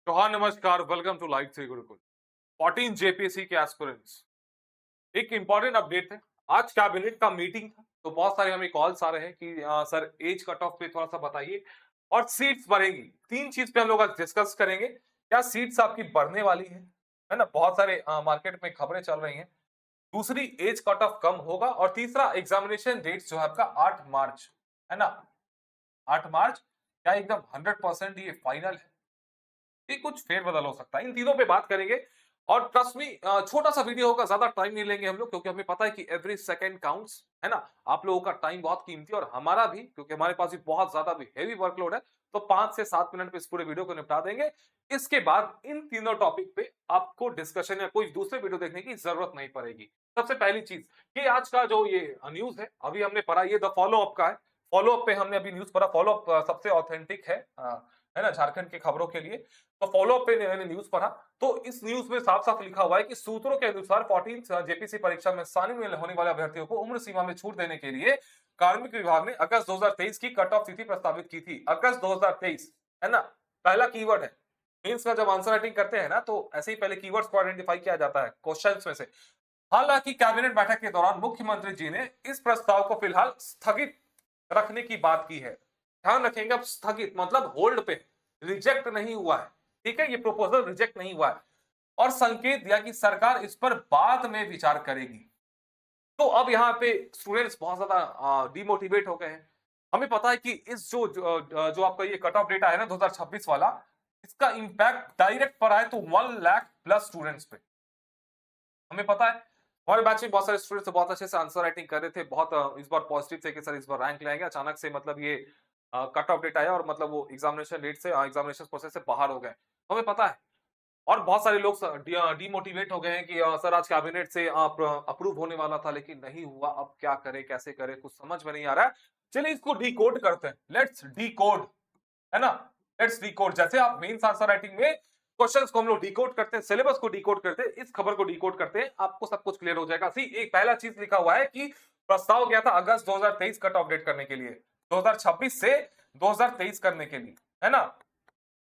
तो हाँ नमस्कार, welcome to life three Gurukul. 14 JPSC के एस्पिरेंट्स, एक इंपॉर्टेंट अपडेट है। आज कैबिनेट का मीटिंग था, तो बहुत सारे हमें कॉल्स आ रहे हैं कि सर एज कट ऑफ पे थोड़ा सा बताइए और सीट्स बढ़ेंगी। तीन चीज पे हम लोग आज डिस्कस करेंगे। क्या सीट्स आपकी बढ़ने वाली है ना? बहुत सारे मार्केट में खबरें चल रही हैं। दूसरी, एज कट ऑफ कम होगा और तीसरा, एग्जामिनेशन डेट्स जो है आपका 8 मार्च है ना? 8 मार्च क्या एकदम 100% ये फाइनल है? ये कुछ फेरबदल हो सकता है। इन तीनों पे बात करेंगे और ट्रस्ट मी, छोटा सा वीडियो होगा, ज्यादा टाइम नहीं लेंगे हम लोग, क्योंकि हमें पता है कि एवरी सेकंड काउंट्स, है ना? आप लोगों का टाइम बहुत कीमती है और हमारा भी, क्योंकि हमारे पास भी बहुत ज्यादा भी हेवी वर्कलोड है। तो 5 से 7 मिनट पे इस पूरे वीडियो को निपटा देंगे। इसके बाद इन तीनों टॉपिक पे आपको डिस्कशन या कोई दूसरे वीडियो देखने की जरूरत नहीं पड़ेगी। सबसे पहली चीज, ये आज का जो ये न्यूज है, अभी हमने पढ़ा, ये द फॉलो अप का है। फॉलो अप पे हमने अभी न्यूज पढ़ा। फॉलो अप सबसे ऑथेंटिक है ना, झारखंड की खबरों के लिए। तो फॉलो अप पे मैंने न्यूज पढ़ा, तो इस न्यूज में साफ-साफ लिखा हुआ है कि सूत्रों के अनुसार 14th जेपीसी परीक्षा में शामिल में होने वाले अभ्यर्थियों को उम्र सीमा में छूट देने के लिए कार्मिक विभाग ने अगस्त 2023 की कट ऑफ तिथि प्रस्तावित की थी। अगस्त 2023, है ना? पहला कीवर्ड है। मेंस का जब आंसर राइटिंग करते हैं ना, तो ऐसे ही पहले कीवर्ड्स को आइडेंटिफाई किया जाता है क्वेश्चंस में से। हालांकि कैबिनेट बैठक के दौरान मुख्यमंत्री जी ने इस प्रस्ताव को फिलहाल स्थगित रखने की बात की है। ध्यान रखेंगे, अब स्थगित मतलब होल्ड पे, रिजेक्ट नहीं हुआ है। ठीक है, ये प्रपोजल रिजेक्ट नहीं हुआ है और संकेत दिया कि सरकार इस पर बाद में विचार करेगी। तो अब यहाँ पे स्टूडेंट्स बहुत ज्यादा डिमोटिवेट हो गए हैं। हमें पता है कि इस जो आपका ये कट ऑफ डेटा है ना 2026 वाला, इसका इंपैक्ट डायरेक्ट पड़ा है तो 1 लाख प्लस स्टूडेंट्स पे। हमें पता है हमारे बैच में बहुत सारे स्टूडेंट्स बहुत अच्छे से आंसर राइटिंग कर रहे थे, बहुत इस बार पॉजिटिव थे कि सर इस बार रैंक लाएंगे। अचानक से मतलब ये कट ऑफ डेट आया और मतलब वो एग्जामिनेशन डेट से, एग्जामिनेशन प्रोसेस से बाहर हो गए। हमें पता है और बहुत सारे लोग डिमोटिवेट हो गए हैं कि सर आज कैबिनेट से अप्रूव होने वाला था लेकिन नहीं हुआ, अब क्या करें, कैसे करें, कुछ समझ में नहीं आ रहा है। चलिए इसको डिकोड करते हैं, लेट्स डिकोड, है ना? Let's decode. जैसे आप मेंस आंसर राइटिंग में क्वेश्चंस को हम लोग डिकोड करते हैं, सिलेबस को डिकोड करते हैं, इस खबर को डिकोड करते हैं, आपको सब कुछ क्लियर हो जाएगा। सी, एक पहला चीज लिखा हुआ है कि प्रस्ताव गया था अगस्त 2023 कट ऑफ डेट करने के लिए, 2026 से 2023 करने के लिए, है ना?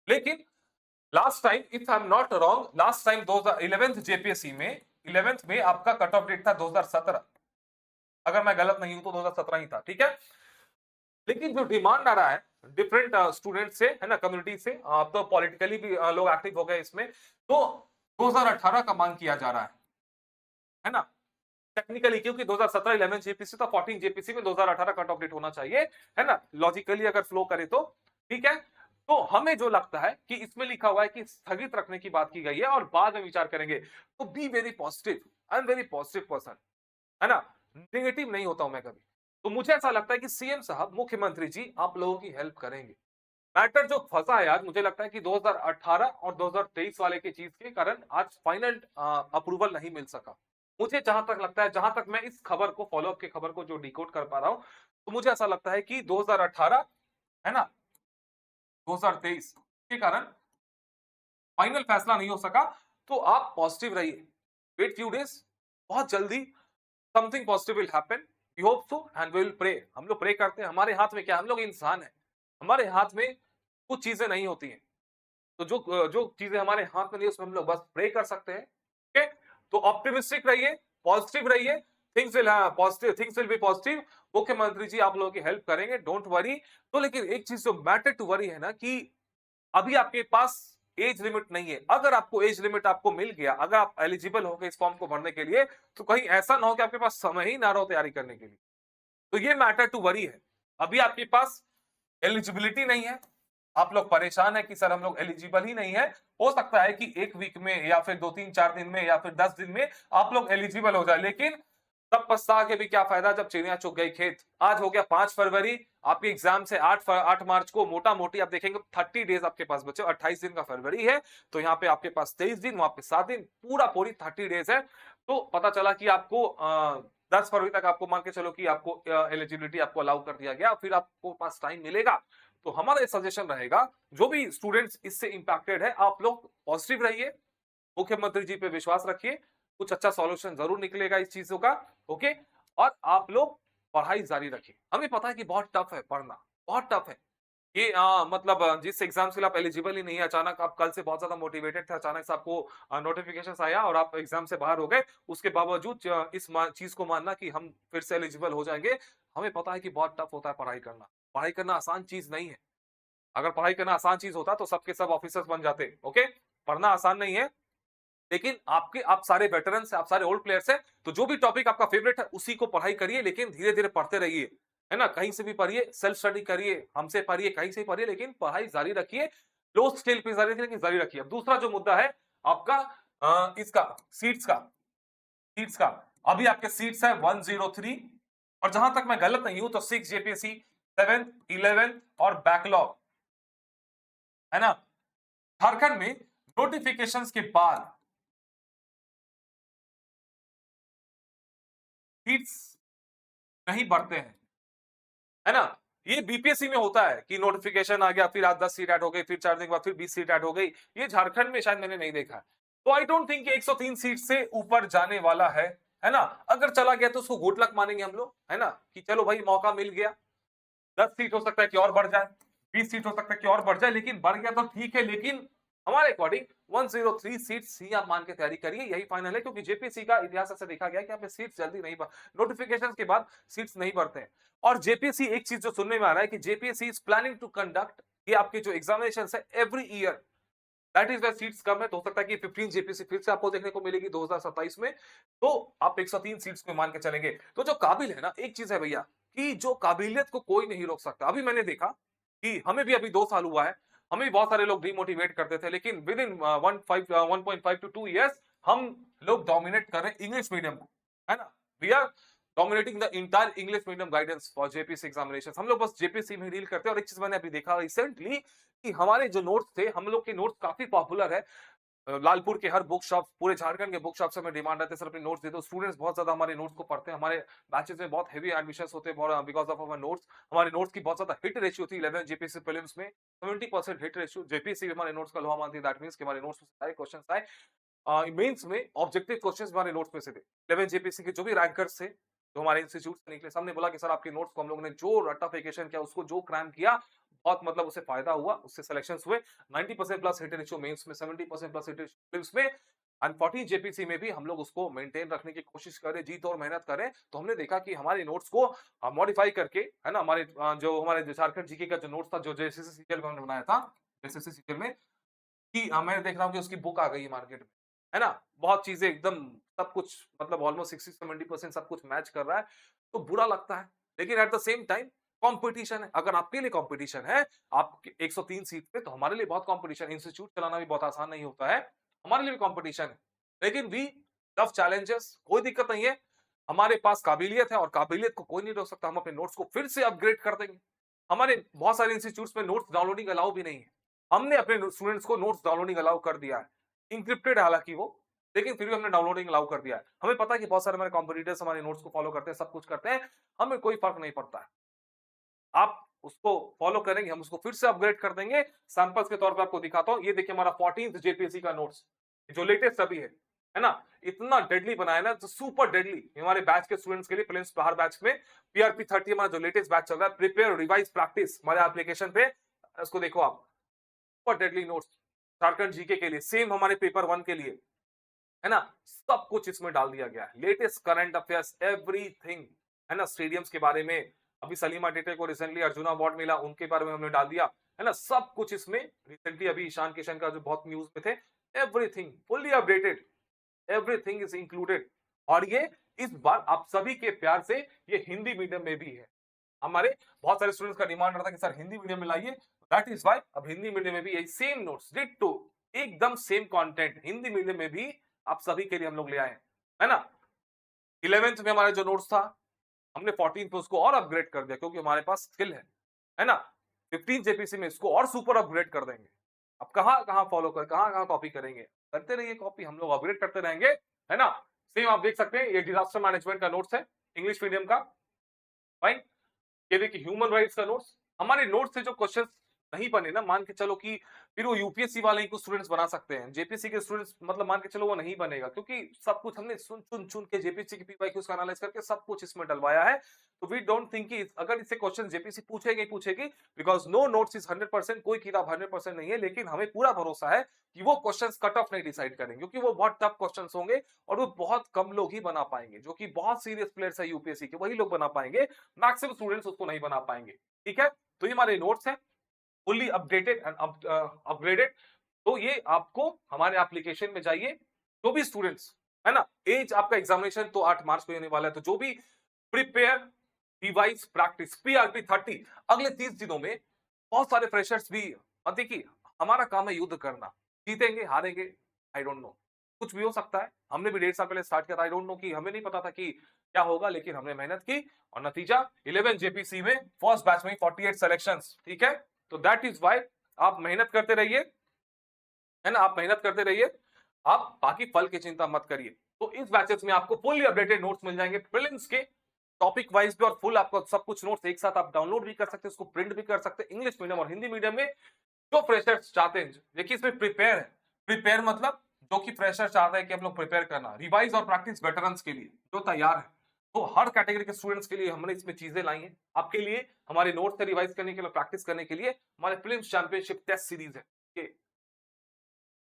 लेकिन last time, if I am not wrong, last time 11th JPSC में 11th में आपका कट ऑफ डेट था 2017। अगर मैं गलत नहीं हूं तो 2017 ही था, ठीक है? लेकिन जो डिमांड आ रहा है डिफरेंट स्टूडेंट से, है ना, कम्युनिटी से, अब तो पॉलिटिकली भी लोग एक्टिव हो गए इसमें, तो 2018 का मांग किया जा रहा है ना? टेक्निकली क्योंकि 2017 11 जेपीसी था, 14 जेपीसी में 2018 कट ऑफ डेट होना चाहिए, है ना? लॉजिकली अगर फ्लो करे तो ठीक है। तो हमें जो लगता है कि इसमें लिखा हुआ है कि स्थगित रखने की बात की गई है और बाद में विचार करेंगे। तो be very positive, I am very positive person, है ना? नेगेटिव नहीं होता हूं मैं कभी। तो मुझे ऐसा लगता है कि सीएम साहब, मुख्यमंत्री जी आप लोगों की हेल्प करेंगे। मैटर जो फंसा है आज, मुझे लगता है कि 2018 और 2023 वाले की चीज के कारण आज फाइनल अप्रूवल नहीं मिल सका। मुझे जहां तक लगता है, जहां तक मैं इस खबर को, फॉलो अप की खबर को जो डिकोड कर पा रहा हूं, तो मुझे ऐसा लगता है कि 2018, है ना, 2023 के कारण फाइनल फैसला नहीं हो सका। तो आप पॉजिटिव रहिए, वेट फ्यू डेज, बहुत जल्दी something positive will happen. We hope so and we will pray. हम लोग प्रे करते हैं, हमारे हाथ में क्या, हम लोग इंसान हैं, हमारे हाथ में कुछ चीजें नहीं होती हैं। तो जो जो चीजें हमारे हाथ में नहीं, उसमें हम लोग बस प्रे कर सकते हैं। ठीक है? तो ऑप्टिमिस्टिक रहिए, पॉजिटिव रहिए, थिंग्स विल बी पॉजिटिव। मुख्यमंत्री जी आप लोगों की हेल्प करेंगे, डोंट वरी। तो लेकिन एक चीज जो मैटर टू वरी है ना, कि अभी आपके पास एज लिमिट नहीं है। अगर आपको एज लिमिट आपको मिल गया, अगर आप एलिजिबल हो गए इस फॉर्म को भरने के लिए, तो कहीं ऐसा ना हो कि आपके पास समय ही ना रहो तैयारी करने के लिए। तो ये मैटर टू वरी है। अभी आपके पास एलिजिबिलिटी नहीं है, आप लोग परेशान है कि सर हम लोग एलिजिबल ही नहीं है। हो सकता है कि एक वीक में या फिर 2-3-4 दिन में या फिर 10 दिन में आप लोग एलिजिबल हो जाए, लेकिन तब पछता के भी क्या फायदा जब चिड़िया चुग गई खेत। आज हो गया 5 फरवरी, आपके एग्जाम से 8 मार्च को, मोटा मोटी आप देखेंगे 30 डेज आपके पास बचे। 28 दिन का फरवरी है, तो यहाँ पे आपके पास 23 दिन, वहां पे 7 दिन, पूरा पूरी 30 डेज है। तो पता चला कि आपको 10 फरवरी तक आपको मान के चलो कि आपको एलिजिबिलिटी आपको अलाउ कर दिया गया, फिर आपको पास टाइम मिलेगा। तो हमारा ये सजेशन रहेगा, जो भी स्टूडेंट्स इससे इंपैक्टेड है, आप लोग पॉजिटिव रहिए, मुख्यमंत्री जी पे विश्वास रखिए, कुछ अच्छा सॉल्यूशन जरूर निकलेगा इस चीजों का। ओके, और आप लोग पढ़ाई जारी रखिए। हमें पता है कि बहुत टफ है पढ़ना, बहुत टफ है। ये मतलब जिस एग्जाम के लिए आप एलिजिबल ही नहीं है, अचानक आप कल से बहुत ज्यादा मोटिवेटेड थे, अचानक से आपको नोटिफिकेशन आया और आप एग्जाम से बाहर हो गए, उसके बावजूद इस चीज को मानना कि हम फिर से एलिजिबल हो जाएंगे। हमें पता है कि बहुत टफ होता है पढ़ाई करना, पढ़ाई करना आसान चीज नहीं है। अगर पढ़ाई करना आसान चीज होता तो सबके सब ऑफिसर्स बन जाते। ओके, पढ़ना आसान नहीं है, लेकिन आप सारे वेटरन्स हैं, आप सारे ओल्ड प्लेयर्स हैं, तो जो भी टॉपिक आपका फेवरेट है उसी को पढ़ाई करिए, लेकिन धीरे धीरे पढ़ते रहिए, है ना। कहीं से भी पढ़िए, सेल्फ स्टडी करिए, हमसे पढ़िए, कहीं से पढ़िए, लेकिन पढ़ाई जारी रखिए, लो स्केल पे जारी रखिए, लेकिन जारी रखिए। अब दूसरा जो मुद्दा है आपका इसका सीट्स का अभी आपके सीट्स है 103, और जहां तक मैं गलत नहीं हूं तो 6 जेपीएससी, 7th, 11th और बैकलॉग, है ना। झारखंड में नोटिफिकेशंस के बाद सीट्स नहीं बढ़ते हैं, है ना। ये बीपीएससी में होता है कि नोटिफिकेशन आ गया, फिर आज 10 सीट ऐड हो गई, फिर 4 दिन के बाद फिर 20 सीट ऐड हो गई। ये झारखंड में शायद मैंने नहीं देखा है। तो आई डोंट थिंक 103 सीट से ऊपर जाने वाला है ना। अगर चला गया तो उसको गुड लक मानेंगे हम लोग, है ना, कि चलो भाई मौका मिल गया। 10 सीट हो सकता है कि और बढ़ जाए, 20 सीट हो सकता है कि और बढ़ जाए, लेकिन बढ़ गया तो ठीक है। लेकिन हमारे अकॉर्डिंग 103 सीट्स ही आप मान के तैयारी करिए, यही फाइनल है, क्योंकि जेपीएससी का इतिहास ऐसा देखा गया है कि यहाँ पे सीट्स जल्दी नहीं बढ़, नोटिफिकेशन के बाद सीट्स नहीं बढ़ते हैं। और जेपीएससी एक चीज जो सुनने में आ रहा है कि JPSC is planning to conduct, ये आपके जो एग्जामिनेशन है every year, that is why seats कम है। तो हो सकता है कि 15 जेपीएससी फिर से आपको देखने को मिलेगी 2027 में, तो आप 103 सीट्स को मान के चलेंगे। तो जो काबिल है ना, एक चीज है भैया, कि जो काबिलियत को कोई नहीं रोक सकता। अभी मैंने देखा कि हमें भी अभी 2 साल हुआ है, हमें भी बहुत सारे लोग डिमोटिवेट करते थे, लेकिन विद इन 1.5 टू 2 इयर्स हम लोग डोमिनेट कर रहे हैं इंग्लिश मीडियम को, है ना। We are dominating the entire English medium guidance for JPSC examination. हम लोग बस जेपीएससी में डील करते हैं। और एक चीज मैंने अभी देखा रिसेंटली कि हमारे जो नोट्स थे, हम लोग के नोट्स काफी पॉपुलर है। लालपुर के हर बुक शॉप, पूरे झारखंड के बुक शॉप से हमें डिमांड आते हैं, सर अपने नोट्स दे दो। स्टूडेंट्स बहुत ज्यादा हमारे नोट्स को पढ़ते हैं, हमारे बैचेस में बहुत हेवी एडमिशंस होते हैं बिकॉज ऑफ अवर नोट्स। हमारे नोट्स की बहुत ज्यादा हिट रेशियो थी 11 जेपीएससी प्रीलिम्स में, 70% हिट रेशियो। जेपीएससी हमारे नोट्स का लोहा मानती है, दैट मींस कि हमारे नोट्स में सारे क्वेश्चंस आए। मेंस में ऑब्जेक्टिव क्वेश्चंस हमारे नोट्स में से थे। 11 जेपीएससी के जो भी रैंकर्स थे, जो हमारे इंस्टीट्यूट से निकले, सबने बोला कि सर आपके नोट्स को हम लोगों ने जो रट्टाफिकेशन किया, उसको जो क्रैम किया, बहुत मतलब उससे फायदा हुआ, उससे सिलेक्शंस हुए। 90% प्लस हिट रेशियो मेंस में, 70% प्लस हिट रेशियो प्रीलिम्स में, एंड 14 जेपीसी में भी हम लोग उसको मेंटेन रखने की कोशिश करें, जीत और मेहनत करें। तो हमने देखा कि हमारे नोट्स को मॉडिफाई करके, है ना, हमारे झारखंड जीके का जो नोट्स था, जो जेएसएससी सीरियल में हमने बनाया था, जेएसएससी सीरियल में, कि मैं देख रहा हूँ कि उसकी बुक आ गई है मार्केट में, है ना। बहुत चीजें एकदम, सब कुछ मतलब ऑलमोस्ट 60-70% सब कुछ मैच कर रहा है, तो बुरा लगता है। लेकिन at the same time competition है। अगर आपके लिए कंपटीशन है, आप 103 सीट पे, तो हमारे लिए बहुत कंपटीशन। इंस्टीट्यूट चलाना भी बहुत आसान नहीं होता है, हमारे लिए भी कंपटीशन है। लेकिन वी लव चैलेंजेस, कोई दिक्कत नहीं है। हमारे पास काबिलियत है और काबिलियत को कोई नहीं रोक सकता। हम अपने नोट्स को फिर से अपग्रेड कर देंगे। हमारे बहुत सारे इंस्टीट्यूट्स में नोट्स डाउनलोडिंग अलाउ भी नहीं है। हमने अपने स्टूडेंट्स को नोट्स डाउनलोडिंग अलाउ कर दिया है, इंक्रिप्टेड हालांकि वो, लेकिन फिर भी हमने डाउनलोडिंग अलाउ कर दिया है। हमें पता है कि बहुत सारे हमारे कॉम्पिटिटर्स हमारे नोट्स को फॉलो करते हैं, सब कुछ करते हैं, हमें कोई फर्क नहीं पड़ता है। आप उसको फॉलो करेंगे, हम उसको फिर से अपग्रेड कर देंगे। सैंपल्स के तौर पे आपको दिखाता हूं, ये देखिए हमारा 14th जेपीएससी का नोट्स, जो लेटेस्ट अभी है ना। इतना डेडली बनाया ना, तो सुपर डेडली हमारे बैच के स्टूडेंट्स के लिए, प्रीलिम्स बाहर बैच में। पीआरपी 30 हमारा जो लेटेस्ट बैच चल रहा है, प्रिपेयर रिवाइज प्रैक्टिस, हमारे एप्लीकेशन पे, इसको देखो आप, super deadly notes Jharkhand GK के लिए, सेम हमारे पेपर 1 के लिए, है ना। सब कुछ इसमें डाल दिया गया है, लेटेस्ट करंट अफेयर्स, एवरीथिंग, है ना। स्टेडियम्स के बारे में, अभी सलीमा टेटे को रिसेंटली अर्जुना अवार्ड मिला, उनके बारे में हमने डाल दिया, है ना। सब कुछ इसमें रिसेंटली, अभी ईशान किशन का जो बहुत न्यूज में थे, everything fully updated, everything is included. और ये इस बार आप सभी के प्यार से ये हिंदी मीडियम में भी है। हमारे बहुत सारे स्टूडेंट्स का डिमांड रहता है कि सर हिंदी मीडियम में लाइए, दैट इज व्हाई अब हिंदी मीडियम में भी यही सेम नोट्स, डिट्टो, एकदम सेम कंटेंट हिंदी मीडियम में भी आप सभी के लिए हम लोग ले आए हैं, है ना। 11th में हमारा जो नोट्स था, हमने 14th पे उसको और अपग्रेड कर दिया, क्योंकि हमारे पास स्किल है ना। 15 जेपीसी में इसको और सुपर अपग्रेड कर देंगे। अब कहां कहां फॉलो कर, कहां कहां कॉपी करेंगे, करते रहिए कॉपी, हम लोग अपग्रेड करते रहेंगे, है ना। सेम आप देख सकते हैं, ये डिजास्टर मैनेजमेंट का नोट्स है, इंग्लिश मीडियम का, फाइन। ये देखिए ह्यूमन राइट्स का नोट्स। हमारे नोट्स से जो क्वेश्चंस नहीं बने ना, मान के चलो कि फिर वो यूपीएससी वाले ही कुछ स्टूडेंट्स बना सकते हैं, जेपीएससी के स्टूडेंट्स मतलब मान के चलो वो नहीं बनेगा, क्योंकि सब कुछ हमने चुन के जेपीएससी के पीवाईक्यूज का एनालाइज करके सब कुछ इसमें डलवाया है। तो वी डोंट थिंक कि अगर इससे क्वेश्चन जेपीएससी पूछेगी पूछेगी, बिकॉज नो नोट्स इज 100%, कोई किताब 100% नहीं है, लेकिन हमें पूरा भरोसा है कि वो क्वेश्चंस कट ऑफ नहीं डिसाइड करेंगे, क्योंकि वो बहुत टफ क्वेश्चंस होंगे और वो बहुत कम लोग ही बना पाएंगे, जो कि बहुत सीरियस प्लेयर्स है यूपीएससी के, वही लोग बना पाएंगे, मैक्सिमम स्टूडेंट्स उसको नहीं बना पाएंगे। ठीक है, तो ये हमारे नोट्स है, फुल्ली अपडेटेड एंड अपग्रेडेड। तो ये आपको हमारे एप्लीकेशन में जाइए, जो भी स्टूडेंट्स है ना, एज आपका एग्जामिनेशन तो 8 मार्च को होने वाला है, तो जो भी प्रिपेयर रिवाइज प्रैक्टिस पीआरपी 30 अगले 30 दिनों में, बहुत सारे फ्रेशर्स भी, और देखिए हमारा काम है युद्ध करना, जीतेंगे हारेंगे आई डोंट नो, कुछ भी हो सकता है, हमने भी 1.5 साल पहले स्टार्ट किया था, आई डोंट नो कि हमें नहीं पता था कि क्या होगा, लेकिन हमने मेहनत की और नतीजा 11 जेपीसी में फर्स्ट बैच में 48 सिलेक्शंस। ठीक है, तो दैट इज वाई आप मेहनत करते रहिए, है ना, आप मेहनत करते रहिए, आप बाकी फल की चिंता मत करिए। तो इस बैचेस में आपको फुल्ली अपडेटेड नोट्स मिल जाएंगे, प्रीलिम्स के टॉपिक वाइज भी, और फुल आपको सब कुछ नोट्स एक साथ आप डाउनलोड भी कर सकते हैं, उसको प्रिंट भी कर सकते हैं, इंग्लिश मीडियम और हिंदी मीडियम में। जो फ्रेशर्स चाहते हैं, देखिए इसमें प्रिपेयर है, प्रिपेयर मतलब जो कि फ्रेशर चाहता है कि हम लोग प्रिपेयर करना, रिवाइज और प्रैक्टिस वेटरन्स के लिए जो तैयार है, तो हर कैटेगरी के स्टूडेंट्स के लिए हमने इसमें चीजें लाई हैं आपके लिए, हमारे नोट्स से रिवाइज करने के लिए, प्रैक्टिस करने के लिए हमारे प्रीलिम्स चैंपियनशिप टेस्ट सीरीज है,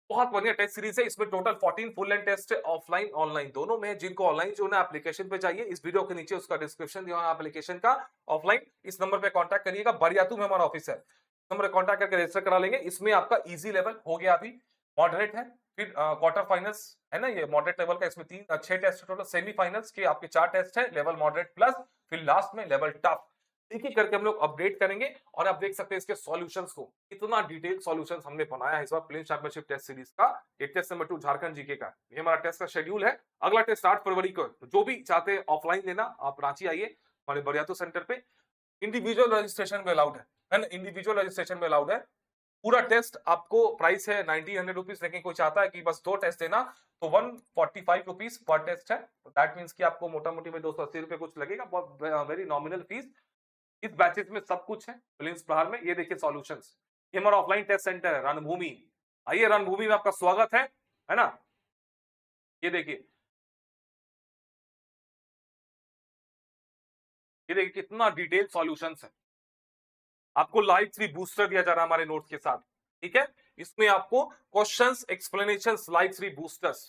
बहुत बढ़िया टेस्ट सीरीज है। इसमें टोटल 14 फुल एंड टेस्ट है, ऑफलाइन ऑनलाइन दोनों में। जिनको ऑनलाइन जो है एप्लीकेशन पे चाहिए, इस वीडियो के नीचे उसका डिस्क्रिप्शन दिया है एप्लीकेशन का, ऑफलाइन इस नंबर पे कांटेक्ट करिएगा, बरियातू में हमारा ऑफिस है, नंबर कांटेक्ट करके रजिस्टर करा लेंगे। इसमें आपका इजी लेवल हो गया, अभी मॉडरेट है, फिर क्वार्टर फाइनल्स है ना, ये मॉडरेट लेवल का, इसमें 6 टेस्ट टोटल, सेमीफाइनल्स के आपके 4 टेस्ट है, लेवल मॉडरेट प्लस, फिर लास्ट में लेवल टफ, एक एक करके हम लोग अपडेट करेंगे। और आप देख सकते हैं इसके सॉल्यूशंस को, इतना डिटेल सॉल्यूशंस हमने बनाया है इस बार प्रीलिम्स चैंपियनशिप टेस्ट सीरीज का। ये टेस्ट नंबर 2 झारखंड जीके का, ये हमारा टेस्ट का शेड्यूल है। अगला टेस्ट 8 फरवरी को, जो भी चाहते हैं ऑफलाइन लेना आप रांची आइए हमारे बरियातू सेंटर पे, इंडिविजुअल रजिस्ट्रेशन में अलाउड है ना, इंडिविजुअल रजिस्ट्रेशन में अलाउड है। पूरा टेस्ट आपको प्राइस है 90-100 रुपीज, लेकिन कोई चाहता है कि बस 2 टेस्ट देना तो 145 रुपीज पर टेस्ट है, तो दैट मींस कि आपको मोटा मोटी में 280 रुपए कुछ लगेगा, बहुत वेरी नॉमिनल फीस। इस बैचेस में सब कुछ है प्रीलिम्स प्रहार में। ये देखिए सॉल्यूशंस, ये हमारा ऑफलाइन टेस्ट सेंटर है रणभूमि, आइए रणभूमि में आपका स्वागत है ना। ये देखिए, ये देखिए कितना डिटेल सॉल्यूशंस है, आपको लाइव 3 बूस्टर दिया जा रहा है हमारे नोट्स के साथ। ठीक है, इसमें आपको क्वेश्चंस एक्सप्लेनेशंस लाइव 3 बूस्टर्स।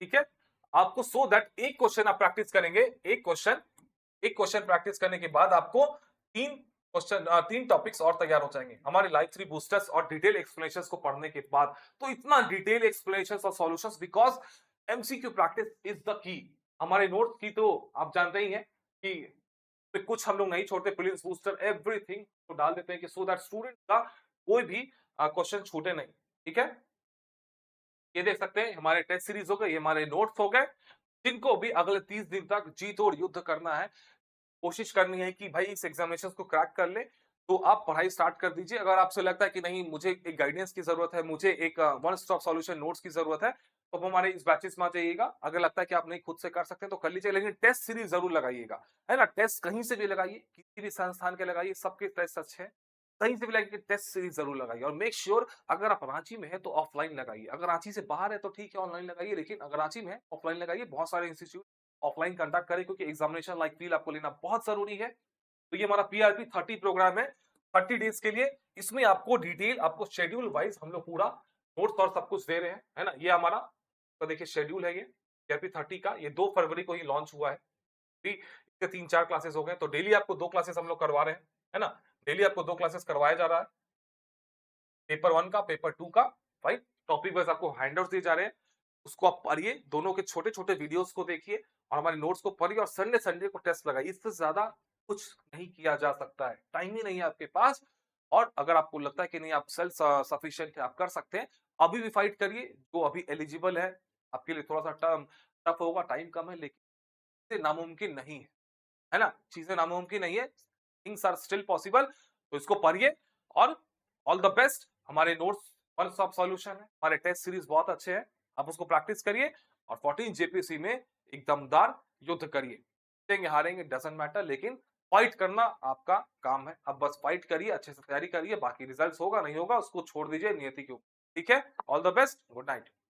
ठीक है, आपको सो दैट एक क्वेश्चन आप प्रैक्टिस करेंगे, एक क्वेश्चन प्रैक्टिस करने के बाद आपको 3 टॉपिक्स और तैयार हो जाएंगे हमारे लाइव 3 बूस्टर्स और डिटेल एक्सप्लेनेशंस को पढ़ने के बाद। तो इतना डिटेल एक्सप्लेनेशंस और solutions, because MCQ practice is the key. हमारे नोट्स की तो आप जानते ही हैं कि तो कुछ हम लोग नहीं छोड़ते, प्रीलिम्स बूस्टर एवरीथिंग तो डाल देते हैं कि सो दैट स्टूडेंट का कोई भी क्वेश्चन छूटे नहीं। ठीक है, ये देख सकते हैं हमारे टेस्ट सीरीज हो गए, ये हमारे नोट्स हो गए, जिनको भी अगले 30 दिन तक जी तोड़ युद्ध करना है, कोशिश करनी है कि भाई इस एग्जामिनेशन को क्रैक कर ले, तो आप पढ़ाई स्टार्ट कर दीजिए। अगर आपसे लगता है कि नहीं मुझे एक गाइडेंस की जरूरत है, मुझे एक वन स्टॉप सॉल्यूशन नोट्स की जरूरत है, तो आप हमारे इस बैचेस में आ जाइएगा। अगर लगता है कि आप नहीं खुद से कर सकते तो कर लीजिए, लेकिन टेस्ट सीरीज जरूर लगाइएगा, है ना। टेस्ट कहीं से भी लगाइए, किसी भी संस्थान के लगाइए, सबके टेस्ट अच्छे हैं, कहीं से भी लगाइए, टेस्ट सीरीज जरूर लगाइए। और मेक श्योर अगर आप रांची में है तो ऑफलाइन लगाइए, अगर रांची से बाहर है तो ठीक है ऑनलाइन लगाइए, लेकिन अगर रांची में है ऑफलाइन लगाइए। बहुत सारे इंस्टीट्यूट ऑफलाइन कंडक्ट करें, क्योंकि एग्जामिनेशन लाइक फील आपको लेना बहुत जरूरी है। तो ये हमारा पीआरपी 30 प्रोग्राम है 30 डेज के लिए। इसमें आपको डिटेल, आपको शेड्यूल वाइज हम लोग पूरा नोट्स और सब कुछ दे रहे हैं, है ना। ये हमारा तो देखिए शेड्यूल है, ये पीआरपी 30 का, ये 2 फरवरी को ही लॉन्च हुआ है। इसके 3-4 क्लासेस हो गए, तो डेली आपको 2 क्लासेस हम लोग करवा रहे हैं, है ना। डेली आपको 2 क्लासेस करवाया जा रहा है, पेपर 1 का, पेपर 2 का, राइट। टॉपिक वाइज आपको हैंडआउट्स दिए जा रहे हैं, उसको आप पढ़िए, दोनों के छोटे छोटे वीडियोस को देखिए और हमारे नोट्स को पढ़िए, और संडे संडे को टेस्ट लगाइए। इससे ज्यादा कुछ नहीं किया जा सकता है, टाइम ही नहीं है आपके पास। और अगर आपको लगता है कि नहीं आप सेल्फ सफिशिएंट है, आप कर सकते हैं, अभी भी फाइट करिए। जो अभी एलिजिबल है आपके लिए थोड़ा सा टफ होगा, टाइम कम है, लेकिन नामुमकिन नहीं है ना, चीजें नामुमकिन नहीं है, थिंग्स आर स्टिल पॉसिबल। तो इसको पढ़िए और ऑल द बेस्ट। हमारे नोट्स वन स्टॉप सॉल्यूशन है, हमारे टेस्ट सीरीज बहुत अच्छे हैं, आप उसको प्रैक्टिस करिए और 14 जेपीसी में एक दमदार युद्ध करिए। जीतेंगे हारेंगे डजंट मैटर, लेकिन फाइट करना आपका काम है। अब बस फाइट करिए, अच्छे से तैयारी करिए, बाकी रिजल्ट्स होगा नहीं होगा उसको छोड़ दीजिए नियति के ऊपर। ठीक है? All the best, good night.